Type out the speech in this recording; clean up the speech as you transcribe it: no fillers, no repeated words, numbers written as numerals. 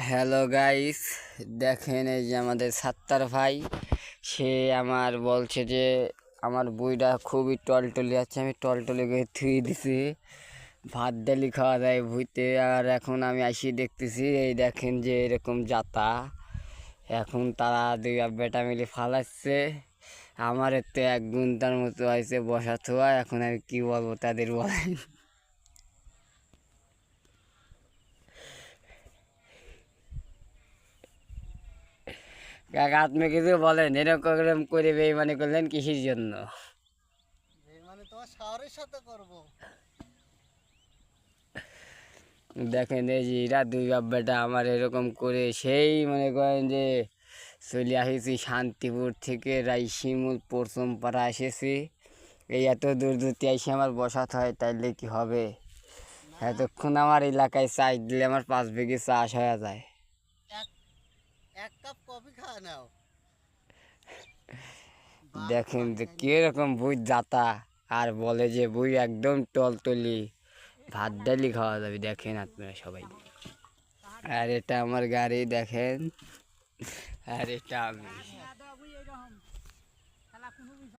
Hello guys, দেখেন এই যে আমাদের সাত্তার ভাই, সে আমার বলছে যে আমার বইটা খুবই টলটলি আছে, আমি টলটলি করে থুই দিছি। ভাত ডালি খাওয়া যায় ভুইতে। আর এখন আমি আসি দেখতেছি, এই দেখেন যে এরকম যাতা। এখন তারা দুই বেটা মিলে ফালাচ্ছে। আমার তো এক ঘন্টার মতো হয়েছে বসা থোয়া। এখন আমি কি বলবো তাদের, বলেন? কাকা আপনি কিছু বলেন, এরকম করে বেইমানি করলেন কিসের জন্য? মানে তোমার শাওয়ারের সাথে করব। দেখেন এই যে এরা দুই বাপ বেটা আমার এরকম করে সেই মনে করেন যে চলে আসেছি শান্তিপুর থেকে, রাইশিমুল পরশম পাড়া এসেছি। এই এত দূর দূরতে এসে আমার বসাতে হয়, তাইলে কি হবে? না, এতক্ষণ আমার এলাকায় চাষ দিলে আমার 5 বিঘে চাষ হয়ে যায়। এক এক কাপ কফি খাওয়া নাও। বাপ দেখেন যে মাইয়া নিয়ে কিরকম বই যাতা, আর বলে যে বই একদম টলটলি, ভাত ডালি খাওয়া যাবে। দেখেন আপনারা সবাই, আর এটা আমার গাড়ি দেখেন, আর এটা আমি।